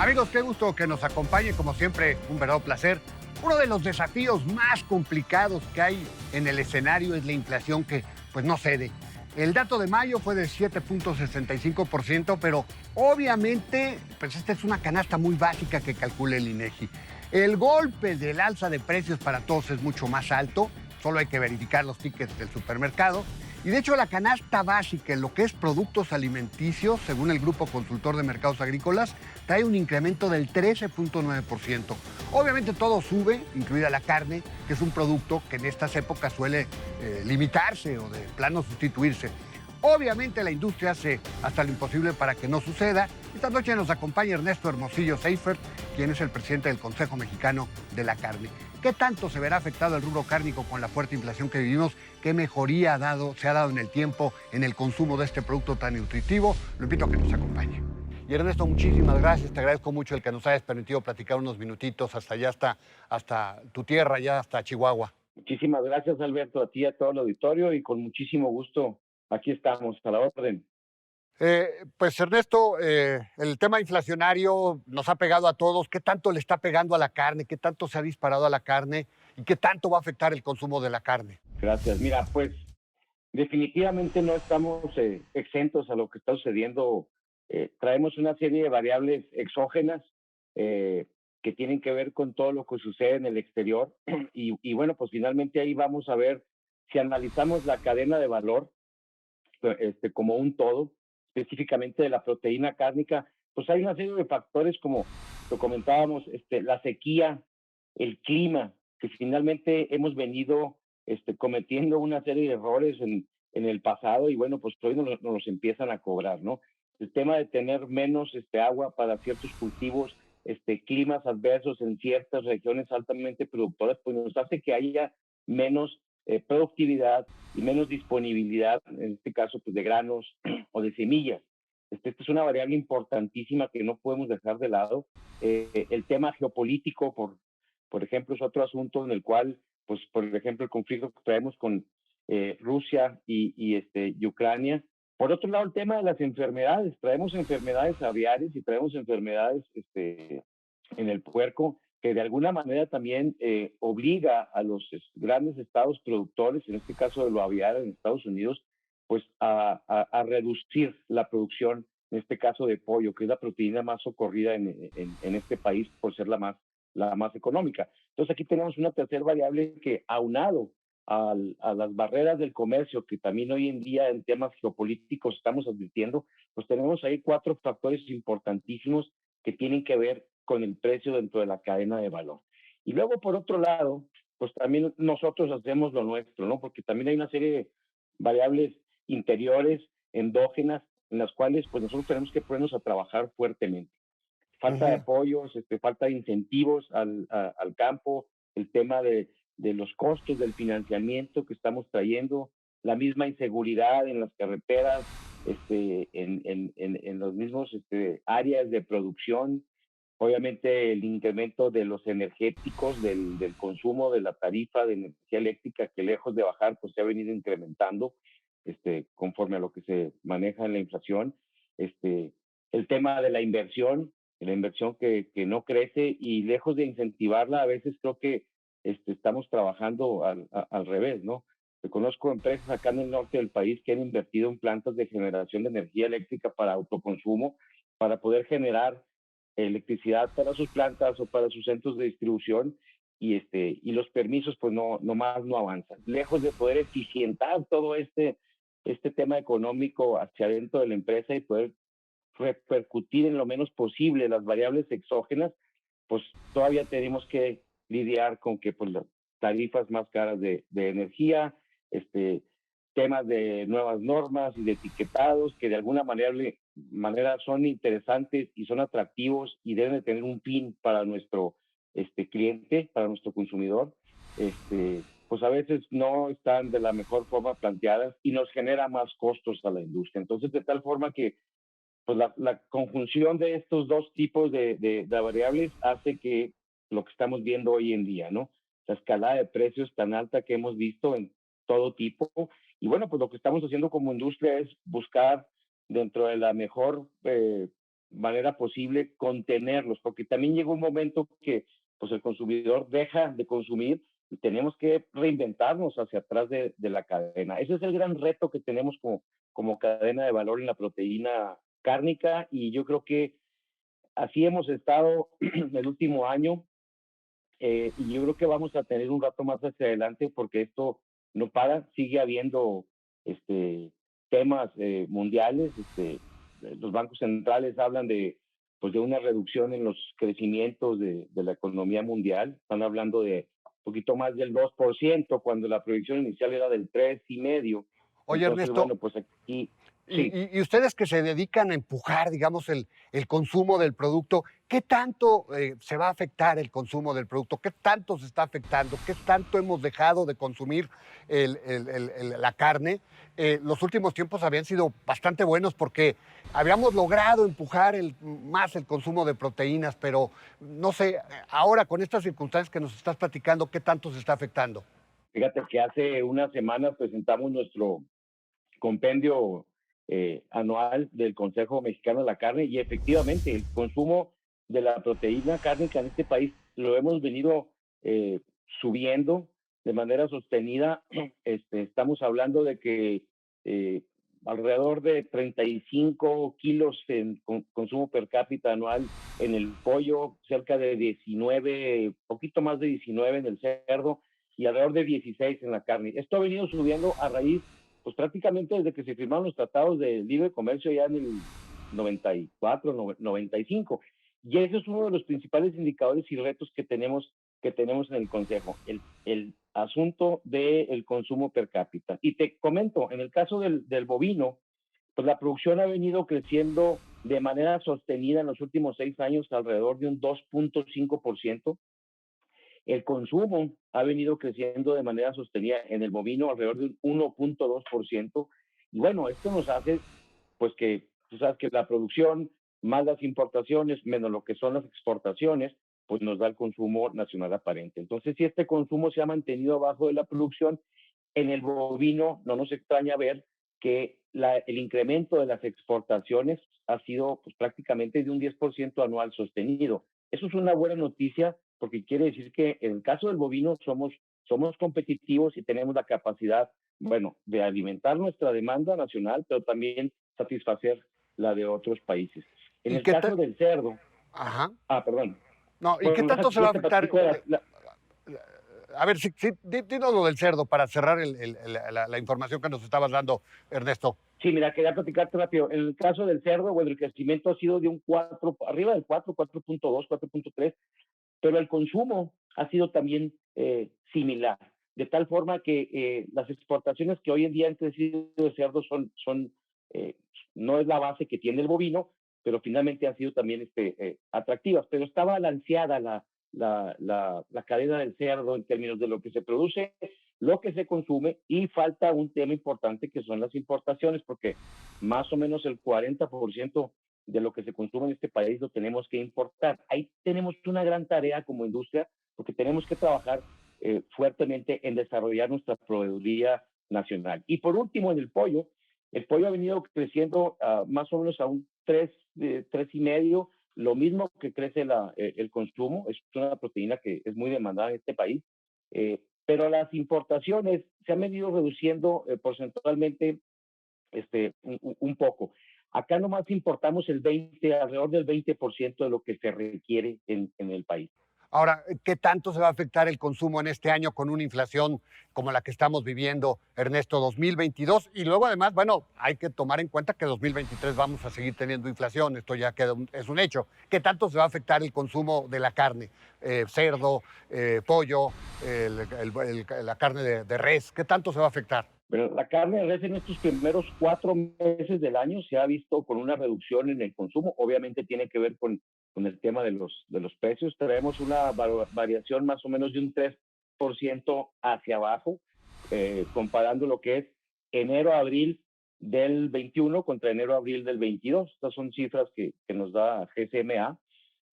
Amigos, qué gusto que nos acompañen, como siempre, un verdadero placer. Uno de los desafíos más complicados que hay en el escenario es la inflación que, pues, no cede. El dato de mayo fue de 7.65%, pero obviamente, pues esta es una canasta muy básica que calcula el INEGI. El golpe del alza de precios para todos es mucho más alto, solo hay que verificar los tickets del supermercado. Y de hecho la canasta básica en lo que es productos alimenticios, según el Grupo Consultor de Mercados Agrícolas, trae un incremento del 13.9%. Obviamente todo sube, incluida la carne, que es un producto que en estas épocas suele limitarse o de plano sustituirse. Obviamente la industria hace hasta lo imposible para que no suceda. Esta noche nos acompaña Ernesto Hermosillo Seifert, quien es el presidente del Consejo Mexicano de la Carne. ¿Qué tanto se verá afectado el rubro cárnico con la fuerte inflación que vivimos? ¿Qué mejoría se ha dado en el tiempo en el consumo de este producto tan nutritivo? Lo invito a que nos acompañe. Y Ernesto, muchísimas gracias. Te agradezco mucho el que nos hayas permitido platicar unos minutitos hasta allá, hasta tu tierra, ya hasta Chihuahua. Muchísimas gracias, Alberto, a ti y a todo el auditorio y con muchísimo gusto aquí estamos a la orden. Pues Ernesto, el tema inflacionario nos ha pegado a todos. ¿Qué tanto le está pegando a la carne? ¿Qué tanto se ha disparado a la carne? ¿Y qué tanto va a afectar el consumo de la carne? Gracias. Mira, pues definitivamente no estamos exentos a lo que está sucediendo. Traemos una serie de variables exógenas eh, que tienen que ver con todo lo que sucede en el exterior y bueno, pues finalmente ahí vamos a ver si analizamos la cadena de valor como un todo, específicamente de la proteína cárnica, pues hay una serie de factores como lo comentábamos, la sequía, el clima, que finalmente hemos venido cometiendo una serie de errores en el pasado y bueno, pues hoy nos los empiezan a cobrar, ¿no? El tema de tener menos agua para ciertos cultivos, climas adversos en ciertas regiones altamente productoras, pues nos hace que haya menos productividad y menos disponibilidad, en este caso, pues de granos o de semillas. Esta es una variable importantísima que no podemos dejar de lado. El tema geopolítico, por ejemplo, es otro asunto en el cual, pues, por ejemplo, el conflicto que traemos con Rusia y Ucrania. Por otro lado, el tema de las enfermedades. Traemos enfermedades aviares y traemos enfermedades en el puerco que de alguna manera también obliga a los grandes estados productores, en este caso de lo aviar en Estados Unidos, pues a reducir la producción, en este caso de pollo, que es la proteína más socorrida en este país por ser la más económica. Entonces aquí tenemos una tercera variable que aunado a las barreras del comercio que también hoy en día en temas geopolíticos estamos advirtiendo, pues tenemos ahí cuatro factores importantísimos que tienen que ver con el precio dentro de la cadena de valor. Y luego, por otro lado, pues también nosotros hacemos lo nuestro, ¿no? Porque también hay una serie de variables interiores, endógenas, en las cuales pues nosotros tenemos que ponernos a trabajar fuertemente. Falta de Ujú. apoyos, falta de incentivos al campo, el tema de los costos del financiamiento que estamos trayendo, la misma inseguridad en las carreteras, en los mismos áreas de producción, obviamente el incremento de los energéticos, del consumo de la tarifa de energía eléctrica, que lejos de bajar, pues se ha venido incrementando conforme a lo que se maneja en la inflación. El tema de la inversión que no crece y lejos de incentivarla, a veces creo que estamos trabajando al revés, ¿no? Conozco empresas acá en el norte del país que han invertido en plantas de generación de energía eléctrica para autoconsumo, para poder generar electricidad para sus plantas o para sus centros de distribución y los permisos pues no más no avanzan. Lejos de poder eficientar todo este tema económico hacia adentro de la empresa y poder repercutir en lo menos posible las variables exógenas, pues todavía tenemos que lidiar con que pues las tarifas más caras de energía, temas de nuevas normas y de etiquetados que de alguna manera son interesantes y son atractivos y deben de tener un fin para nuestro cliente, para nuestro consumidor, pues a veces no están de la mejor forma planteadas y nos genera más costos a la industria. Entonces, de tal forma que pues la conjunción de estos dos tipos de variables hace que lo que estamos viendo hoy en día, ¿no? La escalada de precios tan alta que hemos visto en todo tipo. Y bueno, pues lo que estamos haciendo como industria es buscar dentro de la mejor manera posible contenerlos, porque también llega un momento que pues el consumidor deja de consumir y tenemos que reinventarnos hacia atrás de la cadena. Ese es el gran reto que tenemos como cadena de valor en la proteína cárnica, y yo creo que así hemos estado el último año, y yo creo que vamos a tener un rato más hacia adelante porque esto no para, sigue habiendo este, temas mundiales, los bancos centrales hablan pues de una reducción en los crecimientos de la economía mundial, están hablando de un poquito más del 2% cuando la proyección inicial era del 3,5%. Oye, Entonces, Ernesto, bueno, pues aquí y, sí. y ustedes que se dedican a empujar, digamos, el consumo del producto, ¿qué tanto se va a afectar el consumo del producto? ¿Qué tanto se está afectando? ¿Qué tanto hemos dejado de consumir la carne? Los últimos tiempos habían sido bastante buenos porque habíamos logrado empujar más el consumo de proteínas, pero no sé, ahora con estas circunstancias que nos estás platicando, ¿qué tanto se está afectando? Fíjate que hace unas semanas presentamos nuestro compendio anual del Consejo Mexicano de la Carne, y efectivamente el consumo de la proteína cárnica en este país lo hemos venido subiendo de manera sostenida. Estamos hablando de que eh, alrededor de 35 kilos en consumo per cápita anual en el pollo, cerca de 19, poquito más de 19 en el cerdo y alrededor de 16 en la carne. Esto ha venido subiendo a raíz, pues prácticamente desde que se firmaron los tratados de libre comercio ya en el 94, 95. Y ese es uno de los principales indicadores y retos que tenemos en el Consejo, el asunto del consumo per cápita. Y te comento, en el caso del bovino, pues la producción ha venido creciendo de manera sostenida en los últimos 6 años alrededor de un 2,5%. El consumo ha venido creciendo de manera sostenida en el bovino alrededor de un 1,2%. Y bueno, esto nos hace, pues que tú sabes que la producción más las importaciones menos lo que son las exportaciones, pues nos da el consumo nacional aparente. Entonces, si este consumo se ha mantenido abajo de la producción, en el bovino no nos extraña ver que el incremento de las exportaciones ha sido pues, prácticamente de un 10% anual sostenido. Eso es una buena noticia porque quiere decir que en el caso del bovino somos competitivos y tenemos la capacidad, bueno, de alimentar nuestra demanda nacional, pero también satisfacer la de otros países. En ¿Y el qué caso tal? del cerdo, Ajá. perdón, No, ¿y qué bueno, tanto se va a yo te afectar? platico A ver, sí, dinos lo del cerdo para cerrar la información que nos estabas dando, Ernesto. Sí, mira, quería platicarte rápido. En el caso del cerdo, bueno, el crecimiento ha sido de un 4, arriba del 4, 4,2, 4,3, pero el consumo ha sido también similar, de tal forma que las exportaciones que hoy en día han crecido de cerdo eh, no es la base que tiene el bovino, pero finalmente han sido también atractivas, pero está balanceada la cadena del cerdo en términos de lo que se produce, lo que se consume, y falta un tema importante que son las importaciones, porque más o menos el 40% de lo que se consume en este país lo tenemos que importar. Ahí tenemos una gran tarea como industria porque tenemos que trabajar fuertemente en desarrollar nuestra proveeduría nacional. Y por último, en el pollo ha venido creciendo más o menos a un 3,5, lo mismo que crece el consumo. Es una proteína que es muy demandada en este país, pero las importaciones se han venido reduciendo porcentualmente un poco. Acá nomás importamos alrededor del 20% de lo que se requiere en el país. Ahora, ¿qué tanto se va a afectar el consumo en este año con una inflación como la que estamos viviendo, Ernesto, 2022? Y luego, además, bueno, hay que tomar en cuenta que 2023 vamos a seguir teniendo inflación, esto ya es un hecho. ¿Qué tanto se va a afectar el consumo de la carne? Cerdo, pollo, la carne de res, ¿qué tanto se va a afectar? Pero la carne de res en estos primeros 4 meses del año se ha visto con una reducción en el consumo. Obviamente tiene que ver con el tema de los precios. Traemos una variación más o menos de un 3% hacia abajo, comparando lo que es enero-abril del 21 contra enero-abril del 22. Estas son cifras que nos da GCMA.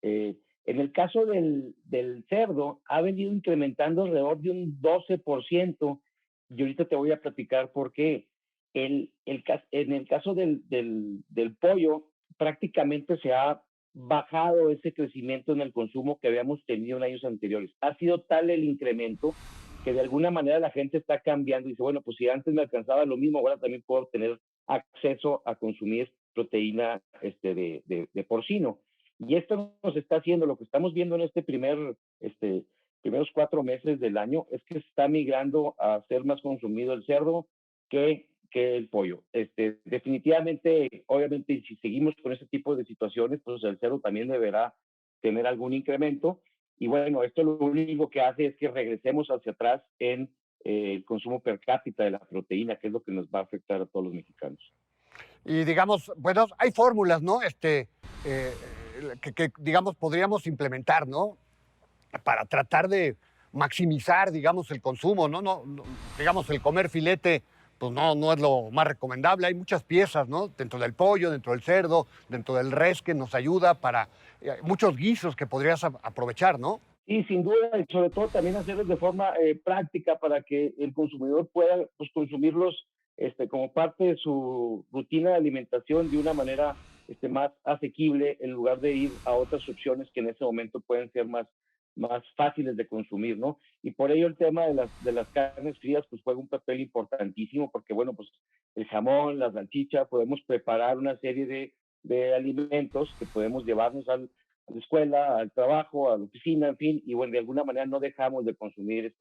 En el caso del cerdo, ha venido incrementando alrededor de un 12%. Y ahorita te voy a platicar por qué. En el caso del pollo, prácticamente se ha bajado ese crecimiento en el consumo que habíamos tenido en años anteriores. Ha sido tal el incremento que de alguna manera la gente está cambiando y dice, bueno, pues si antes me alcanzaba lo mismo, ahora también puedo tener acceso a consumir proteína de porcino. Y esto nos está haciendo, lo que estamos viendo en primeros 4 meses del año, es que está migrando a ser más consumido el cerdo que el pollo. Definitivamente, obviamente, si seguimos con este tipo de situaciones, pues el cerdo también deberá tener algún incremento. Y bueno, esto lo único que hace es que regresemos hacia atrás en el consumo per cápita de la proteína, que es lo que nos va a afectar a todos los mexicanos. Y digamos, bueno, hay fórmulas, ¿no? Eh, digamos, podríamos implementar, ¿no? Para tratar de maximizar, digamos, el consumo, ¿no? Digamos, el comer filete, pues no es lo más recomendable. Hay muchas piezas, ¿no? Dentro del pollo, dentro del cerdo, dentro del res, que nos ayuda para muchos guisos que podrías aprovechar, ¿no? Y sin duda, y sobre todo también hacerlos de forma práctica para que el consumidor pueda pues, consumirlos como parte de su rutina de alimentación de una manera más asequible en lugar de ir a otras opciones que en ese momento pueden ser más fáciles de consumir, ¿no? Y por ello el tema de las carnes frías pues juega un papel importantísimo porque, bueno, pues el jamón, la salchicha, podemos preparar una serie de alimentos que podemos llevarnos a la escuela, al trabajo, a la oficina, en fin, y bueno, de alguna manera no dejamos de consumir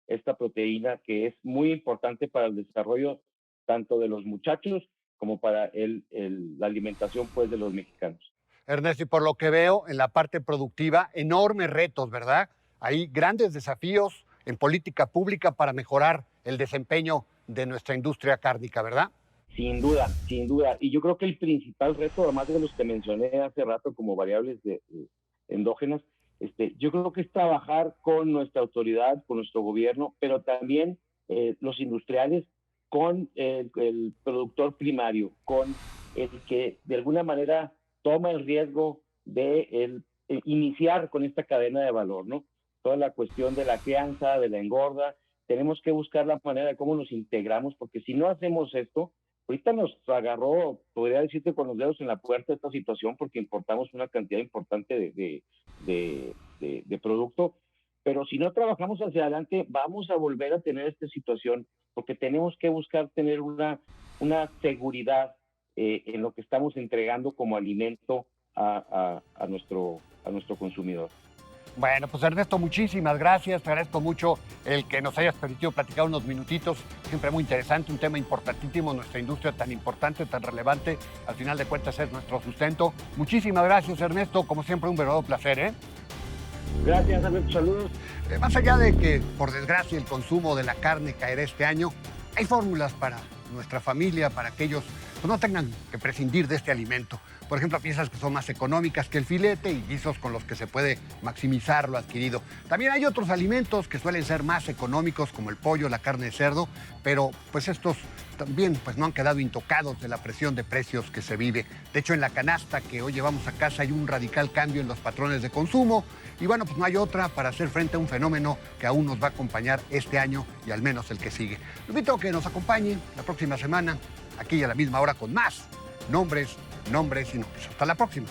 esta proteína que es muy importante para el desarrollo tanto de los muchachos como para la alimentación pues de los mexicanos. Ernesto, y por lo que veo en la parte productiva, enormes retos, ¿verdad? Hay grandes desafíos en política pública para mejorar el desempeño de nuestra industria cárnica, ¿verdad? Sin duda, sin duda. Y yo creo que el principal reto, además de los que mencioné hace rato como variables endógenas, yo creo que es trabajar con nuestra autoridad, con nuestro gobierno, pero también los industriales, con el productor primario, con el que de alguna manera toma el riesgo de iniciar con esta cadena de valor, ¿no? Toda la cuestión de la crianza, de la engorda, tenemos que buscar la manera de cómo nos integramos, porque si no hacemos esto, ahorita nos agarró, podría decirte, con los dedos en la puerta esta situación porque importamos una cantidad importante de producto, pero si no trabajamos hacia adelante vamos a volver a tener esta situación porque tenemos que buscar tener una seguridad en lo que estamos entregando como alimento a nuestro consumidor. Bueno, pues Ernesto, muchísimas gracias. Te agradezco mucho el que nos hayas permitido platicar unos minutitos. Siempre muy interesante, un tema importantísimo, nuestra industria tan importante, tan relevante. Al final de cuentas es nuestro sustento. Muchísimas gracias, Ernesto. Como siempre, un verdadero placer, ¿eh? Gracias, Alberto. Saludos. Más allá de que, por desgracia, el consumo de la carne caerá este año, hay fórmulas para nuestra familia, para que ellos pues, no tengan que prescindir de este alimento. Por ejemplo, piezas que son más económicas que el filete y guisos con los que se puede maximizar lo adquirido. También hay otros alimentos que suelen ser más económicos, como el pollo, la carne de cerdo, pero pues estos también pues, no han quedado intocados de la presión de precios que se vive. De hecho, en la canasta que hoy llevamos a casa hay un radical cambio en los patrones de consumo y bueno, pues no hay otra para hacer frente a un fenómeno que aún nos va a acompañar este año y al menos el que sigue. Lo invito a que nos acompañe la próxima semana, aquí a la misma hora, con más nombres y nombres. Hasta la próxima.